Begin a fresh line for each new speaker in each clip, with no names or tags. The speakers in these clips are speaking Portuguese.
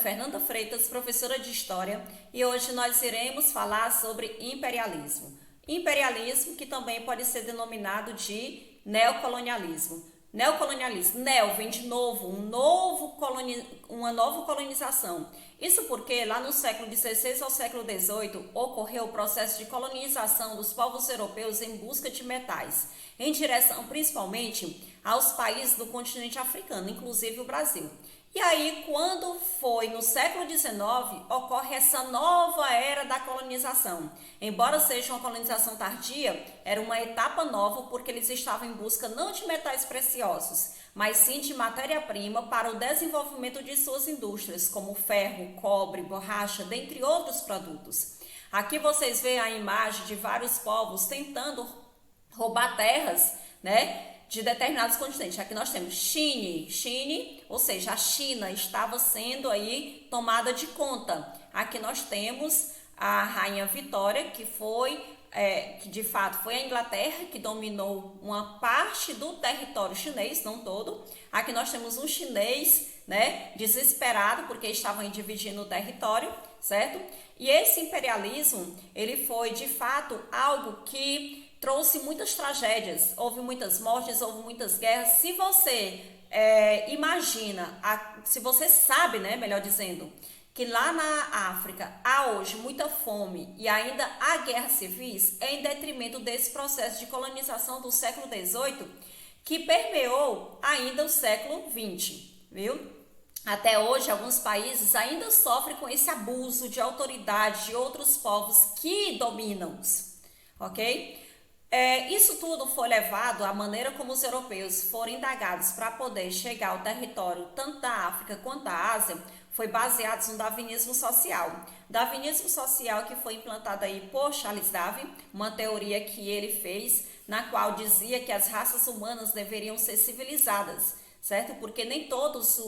Fernanda Freitas, professora de História, e hoje nós iremos falar sobre imperialismo. Imperialismo que também pode ser denominado de neocolonialismo. Neocolonialismo, neo vem de novo, uma nova colonização. Isso porque lá no século XVI ao século XVIII ocorreu o processo de colonização dos povos europeus em busca de metais, em direção principalmente aos países do continente africano, inclusive o Brasil. E aí, quando foi no século XIX, ocorre essa nova era da colonização. Embora seja uma colonização tardia, era uma etapa nova porque eles estavam em busca não de metais preciosos, mas sim de matéria-prima para o desenvolvimento de suas indústrias, como ferro, cobre, borracha, dentre outros produtos. Aqui vocês veem a imagem de vários povos tentando roubar terras, de determinados continentes. Aqui nós temos China, ou seja, a China estava sendo aí tomada de conta. Aqui nós temos a Rainha Vitória, que de fato foi a Inglaterra que dominou uma parte do território chinês, não todo. Aqui nós temos um chinês, desesperado porque estavam dividindo o território, certo? E esse imperialismo, ele foi de fato algo que trouxe muitas tragédias, houve muitas mortes, houve muitas guerras. Se você se você sabe, melhor dizendo, que lá na África há hoje muita fome e ainda há guerras civis, é em detrimento desse processo de colonização do século XVIII que permeou ainda o século XX, viu? Até hoje, alguns países ainda sofrem com esse abuso de autoridade de outros povos que dominam-os, ok? Isso tudo foi levado à maneira como os europeus foram indagados para poder chegar ao território tanto da África quanto da Ásia, foi baseado no darwinismo social. Darwinismo social que foi implantado aí por Charles Darwin, uma teoria que ele fez, na qual dizia que as raças humanas deveriam ser civilizadas, certo? Porque nem todas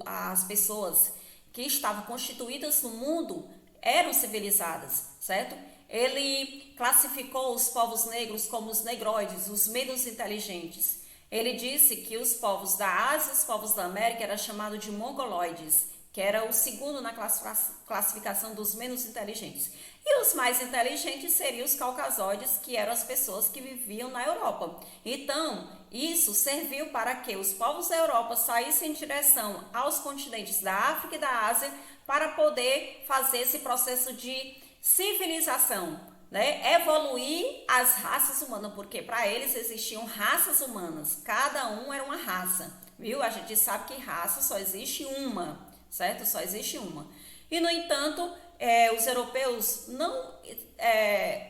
as pessoas que estavam constituídas no mundo eram civilizadas, certo? Ele classificou os povos negros como os negroides, os menos inteligentes. Ele disse que os povos da Ásia e os povos da América eram chamados de mongoloides, que era o segundo na classificação dos menos inteligentes. E os mais inteligentes seriam os caucasoides, que eram as pessoas que viviam na Europa. Então, isso serviu para que os povos da Europa saíssem em direção aos continentes da África e da Ásia para poder fazer esse processo de civilização, evoluir as raças humanas, porque para eles existiam raças humanas, cada um era uma raça, viu? A gente sabe que raça só existe uma, certo? Só existe uma. E, no entanto, os europeus não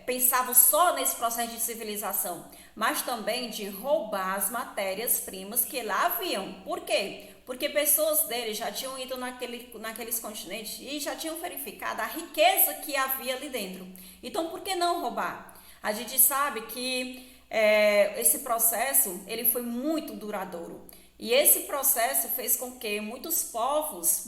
pensavam só nesse processo de civilização, mas também de roubar as matérias-primas que lá haviam. Por quê? Porque pessoas deles já tinham ido naqueles continentes e já tinham verificado a riqueza que havia ali dentro. Então, por que não roubar? A gente sabe que esse processo ele foi muito duradouro. E esse processo fez com que muitos povos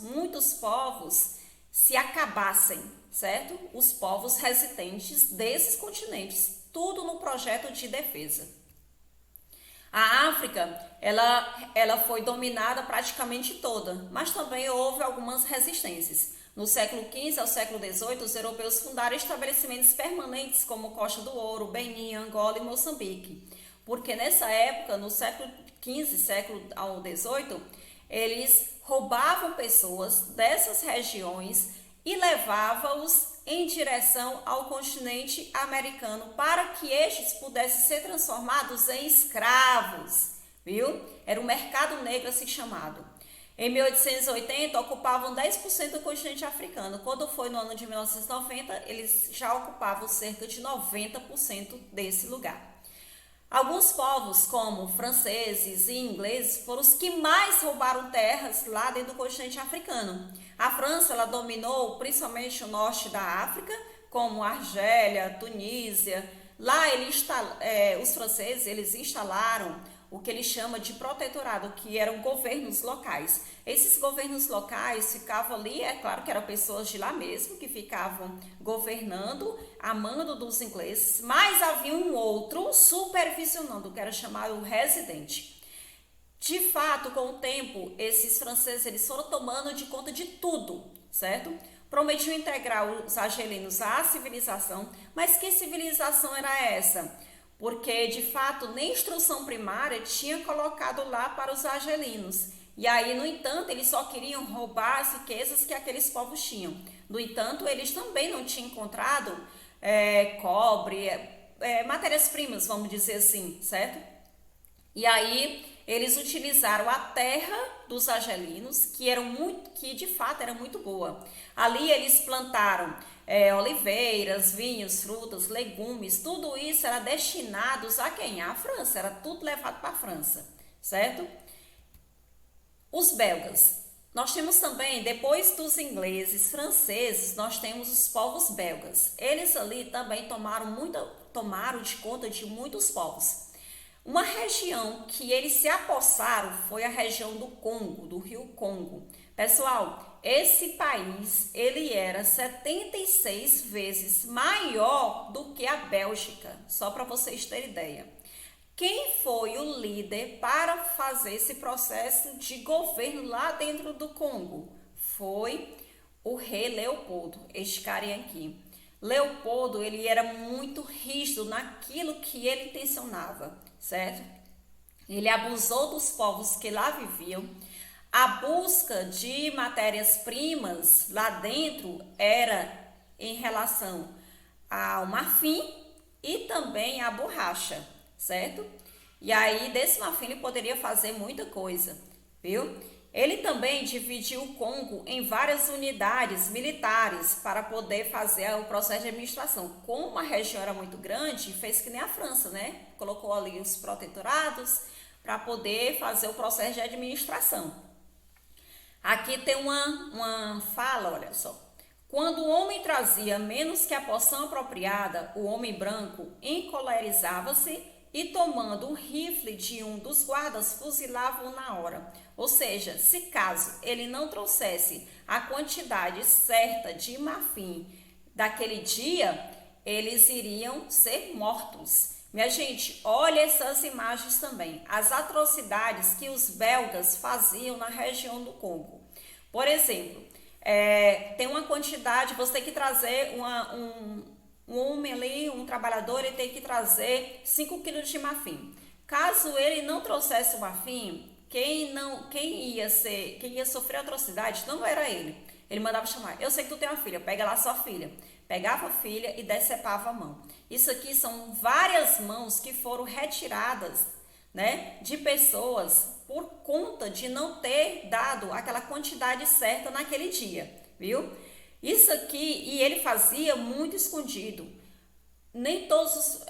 se acabassem, certo? Os povos residentes desses continentes, tudo no projeto de defesa. A África, ela foi dominada praticamente toda, mas também houve algumas resistências. No século XV ao século XVIII, os europeus fundaram estabelecimentos permanentes como Costa do Ouro, Benin, Angola e Moçambique. Porque nessa época, no século XV, século ao XVIII, eles roubavam pessoas dessas regiões e levavam-os em direção ao continente americano para que estes pudessem ser transformados em escravos, viu? Era o mercado negro assim chamado. Em 1880, ocupavam 10% do continente africano. Quando foi no ano de 1990, eles já ocupavam cerca de 90% desse lugar. Alguns povos, como franceses e ingleses, foram os que mais roubaram terras lá dentro do continente africano. A França ela dominou principalmente o norte da África, como Argélia, Tunísia. Lá os franceses eles instalaram o que eles chamam de protetorado, que eram governos locais. Esses governos locais ficavam ali, é claro que eram pessoas de lá mesmo, que ficavam governando, a mando dos ingleses, mas havia um outro supervisionando, que era chamado residente. De fato, com o tempo, esses franceses eles foram tomando de conta de tudo, certo? Prometiam integrar os argelinos à civilização, mas que civilização era essa? Porque, de fato, nem instrução primária tinha colocado lá para os argelinos. E aí, no entanto, eles só queriam roubar as riquezas que aqueles povos tinham. No entanto, eles também não tinham encontrado cobre, matérias-primas, vamos dizer assim, certo? E aí, eles utilizaram a terra dos argelinos, que de fato era muito boa. Ali eles plantaram oliveiras, vinhos, frutas, legumes, tudo isso era destinado a quem? À França, era tudo levado para a França, certo? Os belgas. Nós temos também, depois dos ingleses, franceses, nós temos os povos belgas. Eles ali também tomaram de conta de muitos povos. Uma região que eles se apossaram foi a região do Congo, do rio Congo. Pessoal, esse país, ele era 76 vezes maior do que a Bélgica, só para vocês terem ideia. Quem foi o líder para fazer esse processo de governo lá dentro do Congo? Foi o rei Leopoldo, este carinha aqui. Leopoldo, ele era muito rígido naquilo que ele intencionava, certo? Ele abusou dos povos que lá viviam. A busca de matérias-primas lá dentro era em relação ao marfim e também à borracha, certo? E aí, desse marfim ele poderia fazer muita coisa, viu? Ele também dividiu o Congo em várias unidades militares para poder fazer o processo de administração. Como a região era muito grande, fez que nem a França, né? Colocou ali os protetorados para poder fazer o processo de administração. Aqui tem uma fala, olha só. Quando o homem trazia menos que a porção apropriada, o homem branco encolerizava-se e, tomando um rifle de um dos guardas, fuzilava-o na hora. Ou seja, se caso ele não trouxesse a quantidade certa de marfim daquele dia, eles iriam ser mortos. Minha gente, olha essas imagens também. As atrocidades que os belgas faziam na região do Congo. Por exemplo, tem uma quantidade, você tem que trazer um homem ali, um trabalhador, ele tem que trazer 5 quilos de marfim. Caso ele não trouxesse o marfim, quem ia sofrer atrocidade não era ele. Ele mandava chamar. Eu sei que tu tem uma filha, pega lá sua filha. Pegava a filha e decepava a mão. Isso aqui são várias mãos que foram retiradas, né, de pessoas por conta de não ter dado aquela quantidade certa naquele dia, viu? Isso aqui, e ele fazia muito escondido. Nem todos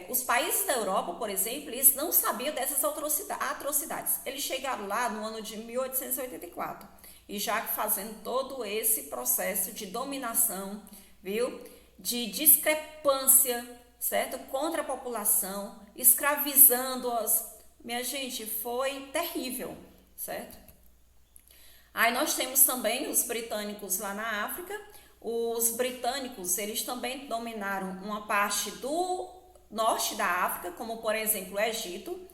os países da Europa, por exemplo, eles não sabiam dessas atrocidades. Eles chegaram lá no ano de 1884 e já fazendo todo esse processo de dominação, viu? De discrepância, certo? Contra a população, escravizando-as. Minha gente, foi terrível, certo? Aí nós temos também os britânicos lá na África. Os britânicos, eles também dominaram uma parte do norte da África, como por exemplo o Egito.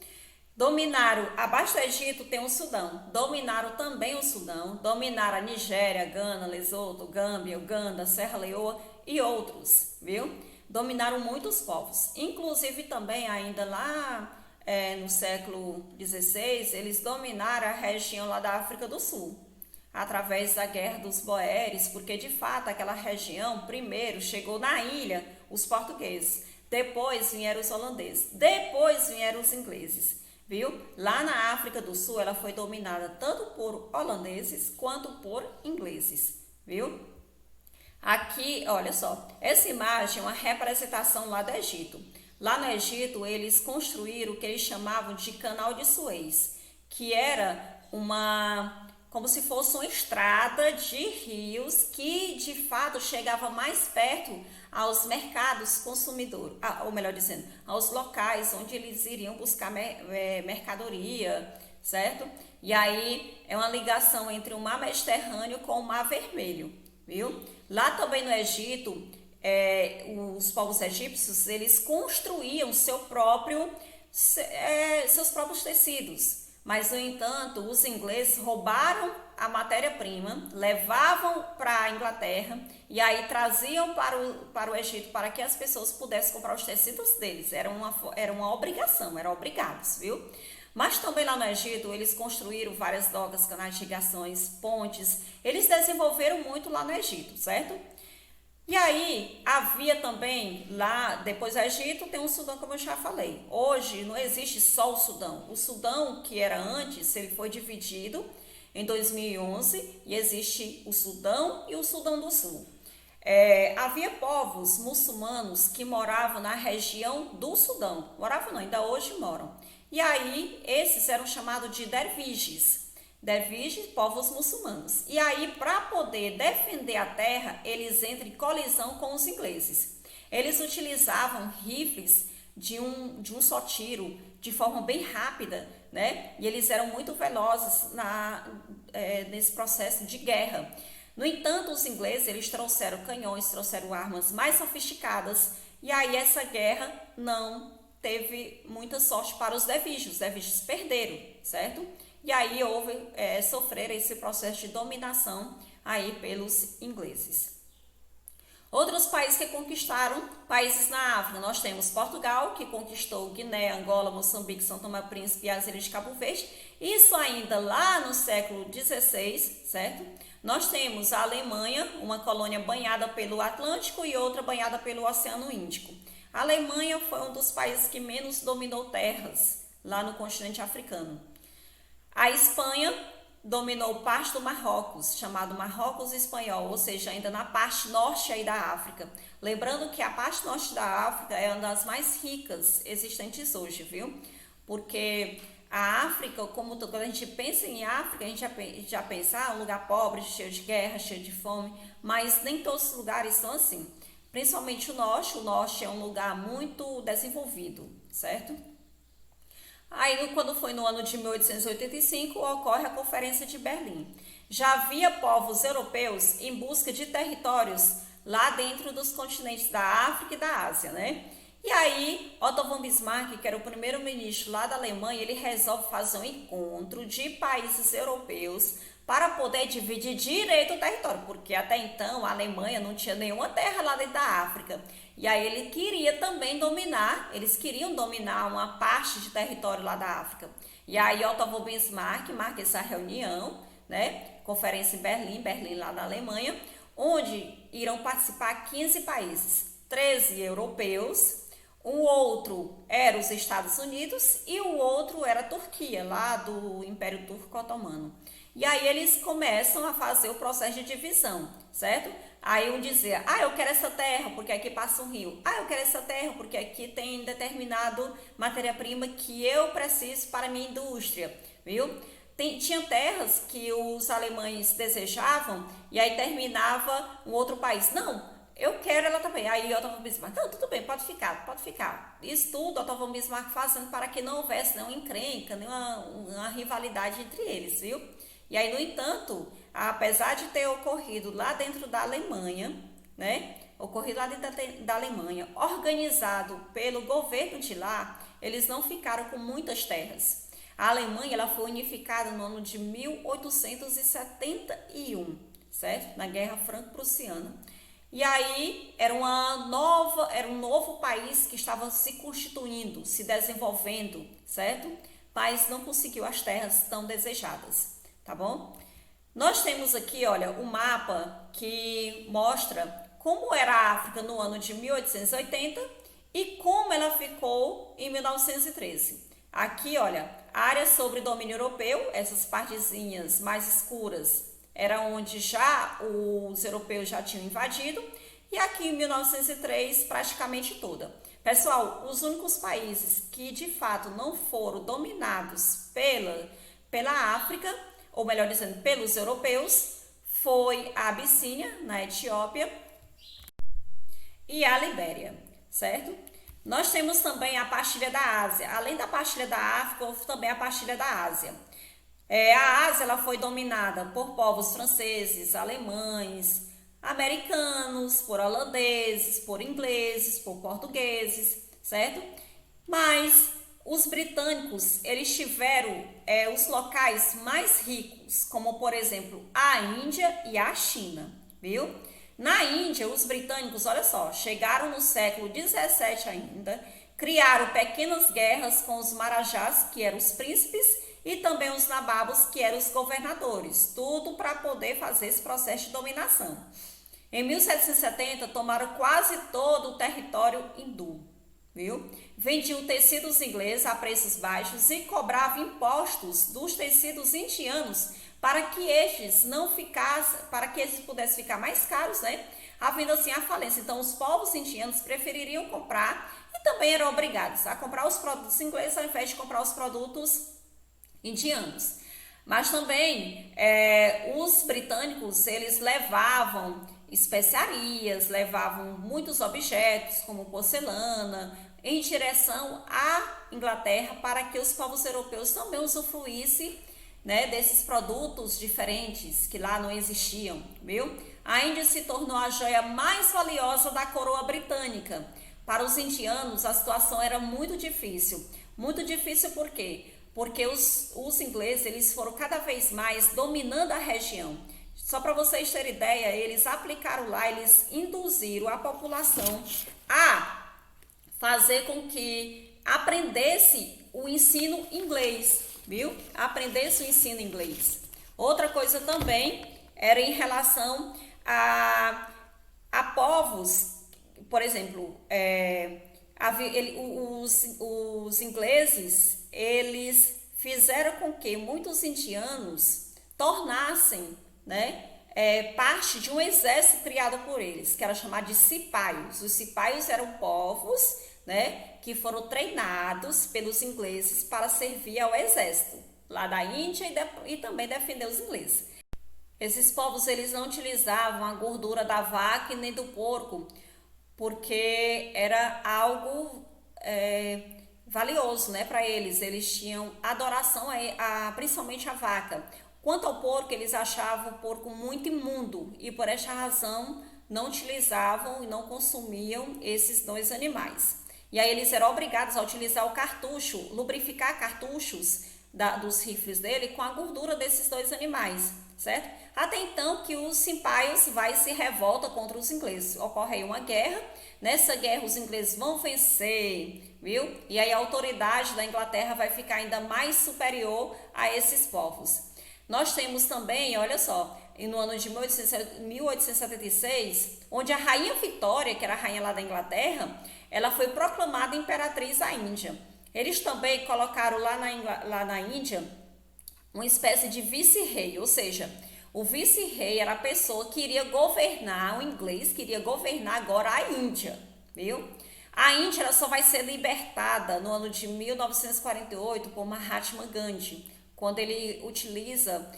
Dominaram, abaixo do Egito tem o Sudão. Dominaram também o Sudão. Dominaram a Nigéria, Gana, Lesoto, Gâmbia, Uganda, Serra Leoa e outros, viu? Dominaram muitos povos. Inclusive também ainda lá no século XVI, eles dominaram a região lá da África do Sul, através da Guerra dos Boeres, porque de fato aquela região, primeiro chegou na ilha os portugueses, depois vieram os holandeses, depois vieram os ingleses, viu? Lá na África do Sul ela foi dominada tanto por holandeses quanto por ingleses, viu? Aqui, olha só, essa imagem é uma representação lá do Egito. Lá no Egito eles construíram o que eles chamavam de Canal de Suez, que era como se fosse uma estrada de rios que de fato chegava mais perto aos mercados consumidores, ou melhor dizendo, aos locais onde eles iriam buscar mercadoria, certo? E aí é uma ligação entre o Mar Mediterrâneo com o Mar Vermelho, viu? Lá também no Egito, os povos egípcios, eles construíam seus próprios tecidos. Mas, no entanto, os ingleses roubaram a matéria-prima, levavam para a Inglaterra e aí traziam para o Egito para que as pessoas pudessem comprar os tecidos deles. Era uma obrigação, eram obrigados, viu? Mas também lá no Egito, eles construíram várias docas, canais de irrigações, pontes. Eles desenvolveram muito lá no Egito, certo? E aí, havia também lá, depois do Egito, tem um Sudão, como eu já falei. Hoje não existe só o Sudão. O Sudão, que era antes, ele foi dividido em 2011 e existe o Sudão e o Sudão do Sul. Havia povos muçulmanos que moravam na região do Sudão. Moravam não, ainda hoje moram. E aí, esses eram chamados de derviches. Derviches, povos muçulmanos. E aí, para poder defender a terra, eles entram em colisão com os ingleses. Eles utilizavam rifles de um só tiro, de forma bem rápida, né? E eles eram muito velozes nesse processo de guerra. No entanto, os ingleses, eles trouxeram canhões, trouxeram armas mais sofisticadas, e aí essa guerra não teve muita sorte para os derviches perderam, certo? E aí sofreram esse processo de dominação aí pelos ingleses. Outros países que conquistaram países na África, nós temos Portugal, que conquistou Guiné, Angola, Moçambique, São Tomé e Príncipe e as Ilhas de Cabo Verde. Isso ainda lá no século XVI, certo? Nós temos a Alemanha, uma colônia banhada pelo Atlântico e outra banhada pelo Oceano Índico. A Alemanha foi um dos países que menos dominou terras lá no continente africano. A Espanha dominou parte do Marrocos, chamado Marrocos Espanhol, ou seja, ainda na parte norte aí da África. Lembrando que a parte norte da África é uma das mais ricas existentes hoje, viu? Porque a África, quando a gente pensa em África, a gente já pensa um lugar pobre, cheio de guerra, cheio de fome, mas nem todos os lugares são assim. Principalmente o norte é um lugar muito desenvolvido, certo? Aí, quando foi no ano de 1885, ocorre a Conferência de Berlim. Já havia povos europeus em busca de territórios lá dentro dos continentes da África e da Ásia, né? E aí, Otto von Bismarck, que era o primeiro-ministro lá da Alemanha, ele resolve fazer um encontro de países europeus para poder dividir direito o território, porque até então a Alemanha não tinha nenhuma terra lá dentro da África. E aí ele queria também eles queriam dominar uma parte de território lá da África. E aí Otto von Bismarck marca essa reunião, né? Conferência em Berlim lá na Alemanha, onde irão participar 15 países, 13 europeus, um outro era os Estados Unidos e o outro era a Turquia, lá do Império Turco Otomano. E aí eles começam a fazer o processo de divisão, certo? Aí um dizia, eu quero essa terra porque aqui passa um rio. Eu quero essa terra porque aqui tem determinado matéria-prima que eu preciso para a minha indústria, viu? Tinha terras que os alemães desejavam e aí terminava um outro país. Não, eu quero ela também. Aí Otto von Bismarck, não, tudo bem, pode ficar. Isso tudo Otto von Bismarck fazendo para que não houvesse nenhuma encrenca, nenhuma rivalidade entre eles, viu? E aí, no entanto, apesar de ter ocorrido lá dentro da Alemanha, né? Ocorrido lá dentro da Alemanha, organizado pelo governo de lá, eles não ficaram com muitas terras. A Alemanha ela foi unificada no ano de 1871, certo? Na Guerra Franco-Prussiana. E aí era um novo país que estava se constituindo, se desenvolvendo, certo? Mas não conseguiu as terras tão desejadas, tá bom? Nós temos aqui, olha, um mapa que mostra como era a África no ano de 1880 e como ela ficou em 1913. Aqui, olha, área sobre domínio europeu, essas partezinhas mais escuras, era onde já os europeus já tinham invadido, e aqui em 1903 praticamente toda. Pessoal, os únicos países que de fato não foram dominados pela África, ou melhor dizendo, pelos europeus, foi a Abissínia, na Etiópia, e a Libéria, certo? Nós temos também a partilha da Ásia. Além da partilha da África, houve também a partilha da Ásia. A Ásia ela foi dominada por povos franceses, alemães, americanos, por holandeses, por ingleses, por portugueses, certo? Mas os britânicos, eles tiveram os locais mais ricos, como por exemplo a Índia e a China, viu? Na Índia, os britânicos, olha só, chegaram no século 17 ainda, criaram pequenas guerras com os marajás, que eram os príncipes, e também os nababos, que eram os governadores, tudo para poder fazer esse processo de dominação. Em 1770, tomaram quase todo o território hindu, viu? Vendiam tecidos ingleses a preços baixos e cobravam impostos dos tecidos indianos para que estes não ficassem, para que estes pudessem ficar mais caros, né? Havendo assim a falência. Então, os povos indianos prefeririam comprar e também eram obrigados a comprar os produtos ingleses ao invés de comprar os produtos indianos. Mas também os britânicos, eles levavam especiarias, levavam muitos objetos como porcelana em direção à Inglaterra para que os povos europeus também usufruíssem, né, desses produtos diferentes que lá não existiam, viu? A Índia se tornou a joia mais valiosa da coroa britânica. Para os indianos, a situação era muito difícil. Muito difícil por quê? Porque os ingleses, eles foram cada vez mais dominando a região. Só para vocês terem ideia, eles aplicaram lá, eles induziram a população a fazer com que aprendesse o ensino inglês, viu? Aprendesse o ensino inglês. Outra coisa também era em relação a povos, por exemplo, os ingleses, eles fizeram com que muitos indianos tornassem, né, parte de um exército criado por eles, que era chamado de cipaios. Os cipaios eram povos, né, que foram treinados pelos ingleses para servir ao exército lá da Índia e também defender os ingleses. Esses povos, eles não utilizavam a gordura da vaca e nem do porco, porque era algo valioso, né, para eles. Eles tinham adoração principalmente a vaca. Quanto ao porco, eles achavam o porco muito imundo e por esta razão não utilizavam e não consumiam esses dois animais. E aí eles eram obrigados a utilizar o cartucho, lubrificar cartuchos dos rifles dele com a gordura desses dois animais, certo? Até então que os cipaios se revolta contra os ingleses. Ocorre aí uma guerra, nessa guerra os ingleses vão vencer, viu? E aí a autoridade da Inglaterra vai ficar ainda mais superior a esses povos. Nós temos também, olha só, no ano de 1876, onde a rainha Vitória, que era a rainha lá da Inglaterra, ela foi proclamada imperatriz da Índia. Eles também colocaram lá na Índia uma espécie de vice-rei, ou seja, o vice-rei era a pessoa que iria governar, o inglês queria governar agora a Índia, viu? A Índia ela só vai ser libertada no ano de 1948 por Mahatma Gandhi, quando ele utiliza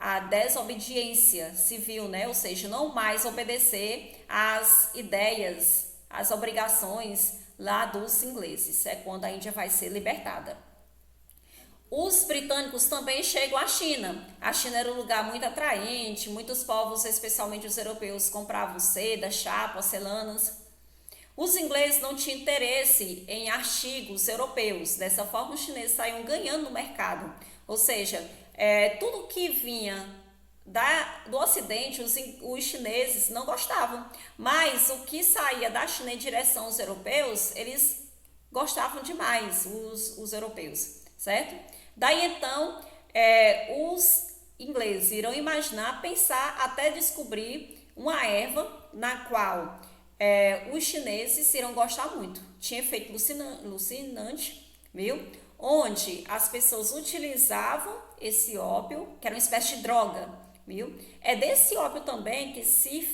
a desobediência civil, né? Ou seja, não mais obedecer às ideias, às obrigações lá dos ingleses. É quando a Índia vai ser libertada. Os britânicos também chegam à China. A China era um lugar muito atraente, muitos povos, especialmente os europeus, compravam seda, chá, porcelanas. Os ingleses não tinham interesse em artigos europeus. Dessa forma, os chineses saíam ganhando no mercado. Ou seja, tudo que vinha do Ocidente, os chineses não gostavam. Mas o que saía da China em direção aos europeus, eles gostavam demais, os europeus, certo? Daí então, os ingleses irão imaginar, pensar, até descobrir uma erva na qual os chineses irão gostar muito. Tinha efeito alucinante, viu? Onde as pessoas utilizavam esse ópio, que era uma espécie de droga, viu? É desse ópio também que se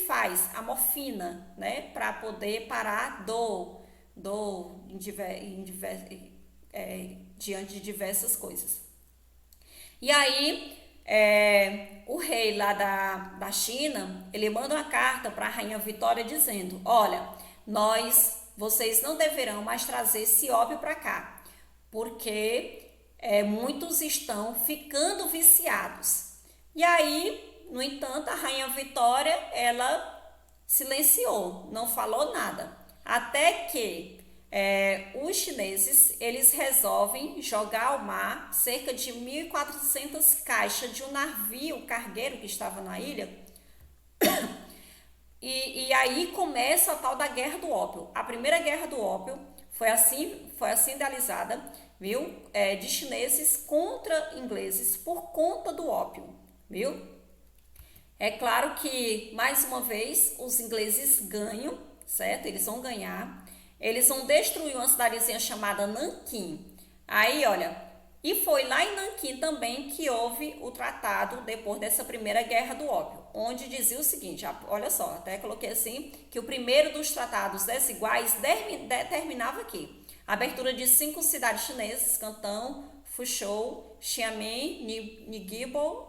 faz a morfina, né? Para poder parar dor diante de diversas coisas. E aí, o rei lá da China, ele manda uma carta para a rainha Vitória dizendo: olha, vocês não deverão mais trazer esse ópio para cá, porque muitos estão ficando viciados. E aí, no entanto, a rainha Vitória, ela silenciou, não falou nada, até que Os chineses, eles resolvem jogar ao mar cerca de 1.400 caixas de um navio cargueiro que estava na ilha. E aí começa a tal da Guerra do Ópio. A primeira Guerra do Ópio foi assim idealizada, viu? De chineses contra ingleses por conta do ópio, viu? É claro que, mais uma vez, os ingleses ganham, certo? Eles vão ganhar. Eles vão destruir uma cidadezinha chamada Nanquim. Aí, olha, e foi lá em Nanquim também que houve o tratado depois dessa primeira guerra do ópio, onde dizia o seguinte, olha só, até coloquei assim, que o primeiro dos tratados desiguais determinava aqui a abertura de 5 cidades chinesas, Cantão, Fuzhou, Xiamen, Ningbo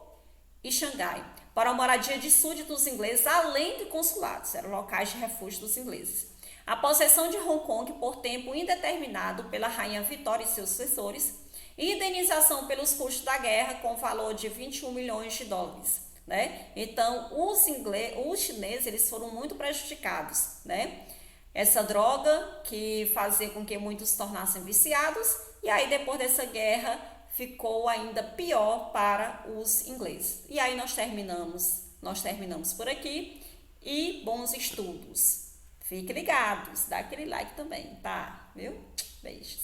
e Xangai, para a moradia de súditos ingleses, além de consulados, eram locais de refúgio dos ingleses. A possessão de Hong Kong por tempo indeterminado pela rainha Vitória e seus sucessores, e indenização pelos custos da guerra com valor de 21 milhões de dólares. Né? Então, os chineses eles foram muito prejudicados. Né? Essa droga que fazia com que muitos se tornassem viciados, e aí depois dessa guerra ficou ainda pior para os ingleses. E aí nós terminamos por aqui e bons estudos. Fiquem ligados, dá aquele like também, tá? Viu? Beijos.